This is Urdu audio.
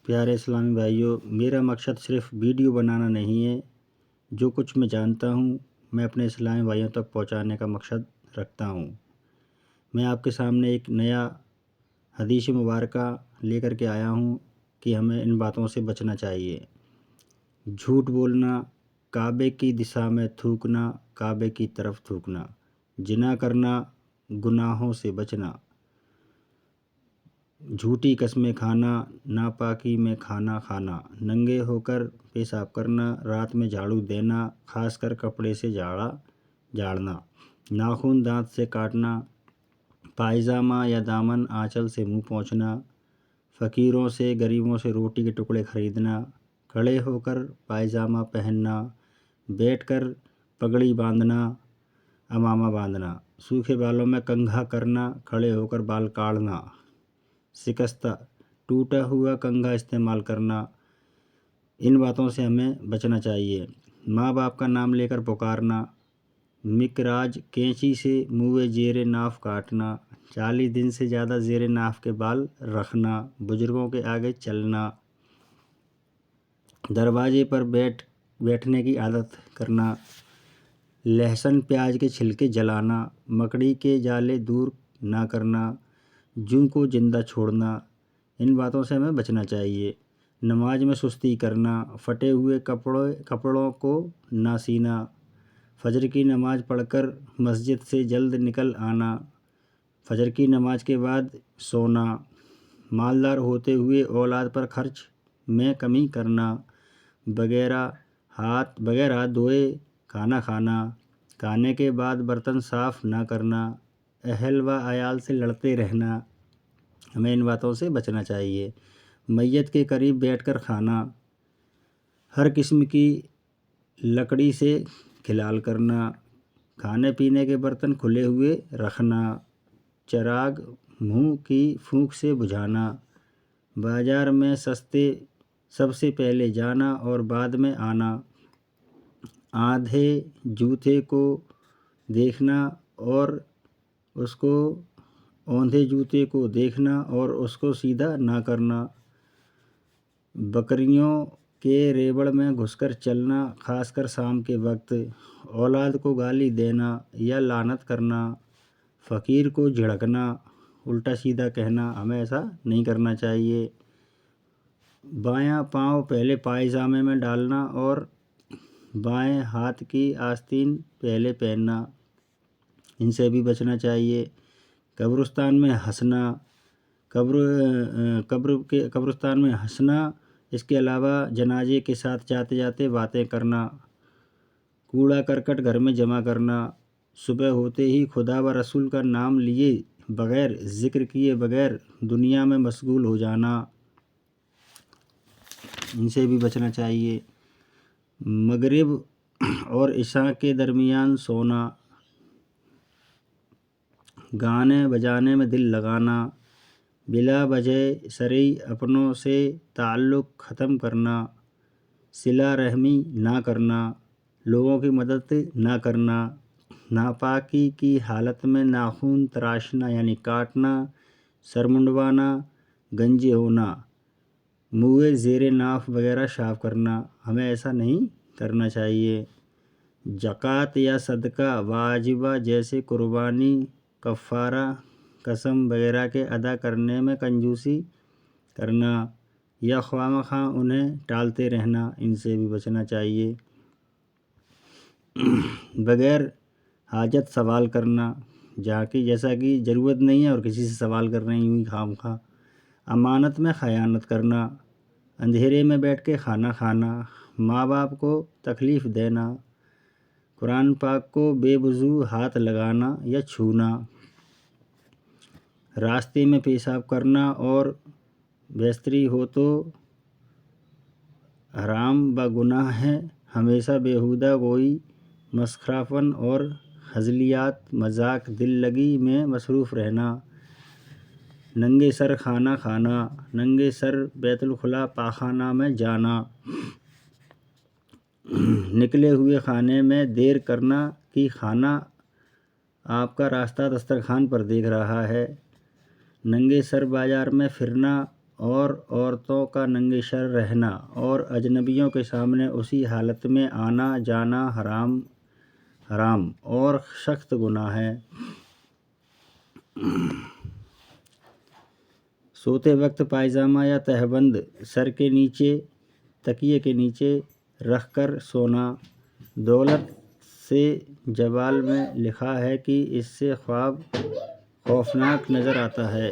پیارے اسلامی بھائیوں، میرا مقصد صرف ویڈیو بنانا نہیں ہے۔ جو کچھ میں جانتا ہوں میں اپنے اسلامی بھائیوں تک پہنچانے کا مقصد رکھتا ہوں۔ میں آپ کے سامنے ایک نیا حدیث مبارکہ لے کر کے آیا ہوں کہ ہمیں ان باتوں سے بچنا چاہیے۔ جھوٹ بولنا، کعبے کی دشا میں تھوکنا، کعبے کی طرف تھوکنا، زنا کرنا، گناہوں سے بچنا، جھوٹی قسمیں کھانا، ناپاکی میں کھانا کھانا، ننگے ہو کر پیشاب کرنا، رات میں جھاڑو دینا، خاص کر کپڑے سے جھاڑنا، ناخن دانت سے کاٹنا، پائجامہ یا دامن آنچل سے منہ پونچھنا، فقیروں سے غریبوں سے روٹی کے ٹکڑے خریدنا، کھڑے ہو کر پائجامہ پہننا، بیٹھ کر پگڑی باندھنا، امامہ باندھنا، سوکھے بالوں میں کنگھا کرنا، کھڑے ہو کر بال کاٹنا، شکستہ ٹوٹا ہوا کنگھا استعمال کرنا، ان باتوں سے ہمیں بچنا چاہیے۔ ماں باپ کا نام لے کر پکارنا، مکراج کینچی سے منہ زیر ناف کاٹنا، 40 دن سے زیادہ زیر ناف کے بال رکھنا، بزرگوں کے آگے چلنا، دروازے پر بیٹھنے کی عادت کرنا، لہسن پیاز کے چھلکے جلانا، مکڑی کے جالے دور نہ کرنا، جوں کو زندہ چھوڑنا، ان باتوں سے ہمیں بچنا چاہیے۔ نماز میں سستی کرنا، پھٹے ہوئے کپڑوں کو نہ سینا، فجر کی نماز پڑھ کر مسجد سے جلد نکل آنا، فجر کی نماز کے بعد سونا، مالدار ہوتے ہوئے اولاد پر خرچ میں کمی کرنا، بغیر ہاتھ دھوئے کھانا کھانا، کھانے کے بعد برتن صاف نہ کرنا، اہل و عیال سے لڑتے رہنا، ہمیں ان باتوں سے بچنا چاہیے۔ میت کے قریب بیٹھ کر کھانا، ہر قسم کی لکڑی سے کھلال کرنا، کھانے پینے کے برتن کھلے ہوئے رکھنا، چراغ منہ کی پھونک سے بجھانا، بازار میں سب سے پہلے جانا اور بعد میں آنا، آندھے جوتے کو دیکھنا اور اس کو سیدھا نہ کرنا، بکریوں کے ریوڑ میں گھس کر چلنا، خاص کر شام کے وقت، اولاد کو گالی دینا یا لعنت کرنا، فقیر کو جھڑکنا، الٹا سیدھا کہنا، ہمیں ایسا نہیں کرنا چاہیے۔ بایاں پاؤں پہلے پائجامے میں ڈالنا اور بائیں ہاتھ کی آستین پہلے پہننا، ان سے بھی بچنا چاہیے۔ قبرستان میں ہنسنا، اس کے علاوہ جنازے کے ساتھ جاتے جاتے باتیں کرنا، کوڑا کرکٹ گھر میں جمع کرنا، صبح ہوتے ہی خدا و رسول کا نام لیے بغیر، ذکر کیے بغیر دنیا میں مشغول ہو جانا، ان سے بھی بچنا چاہیے۔ مغرب اور عشاء کے درمیان سونا، گانے بجانے میں دل لگانا، بلا وجہ شرعی اپنوں سے تعلق ختم کرنا، صلہ رحمی نہ کرنا، لوگوں کی مدد نہ کرنا، ناپاکی کی حالت میں ناخن تراشنا یعنی کاٹنا، سر منڈوانا، گنجے ہونا، منہ زیر ناف وغیرہ صاف کرنا، ہمیں ایسا نہیں کرنا چاہیے۔ زکوٰۃ یا صدقہ واجبہ جیسے قربانی، کفارہ، قسم وغیرہ کے ادا کرنے میں کنجوسی کرنا یا خواہ مخواہ انہیں ٹالتے رہنا، ان سے بھی بچنا چاہیے۔ بغیر حاجت سوال کرنا، جیسا کہ ضرورت نہیں ہے اور کسی سے سوال کر رہے ہیں یوں ہی خواہ مخواہ۔ امانت میں خیانت کرنا، اندھیرے میں بیٹھ کے کھانا کھانا، ماں باپ کو تکلیف دینا، قرآن پاک کو بے وضو ہاتھ لگانا یا چھونا، راستے میں پیشاب کرنا اور بیستری ہو تو حرام و گناہ ہے، ہمیشہ بیہودہ گوئی، مسخرہ پن اور ہزلیات، مذاق، دل لگی میں مصروف رہنا، ننگے سر کھانا کھانا، ننگے سر بیت الخلاء پاخانہ میں جانا، نکلے ہوئے کھانے میں دیر کرنا کہ کھانا آپ کا راستہ دسترخوان پر دیکھ رہا ہے، ننگے سر بازار میں پھرنا اور عورتوں کا ننگے سر رہنا اور اجنبیوں کے سامنے اسی حالت میں آنا جانا حرام اور سخت گناہ ہے۔ سوتے وقت پائجامہ یا تہبند سر کے نیچے تکیے کے نیچے رکھ کر سونا۔ دولت سے جبال میں لکھا ہے کہ اس سے خواب خوفناک نظر آتا ہے۔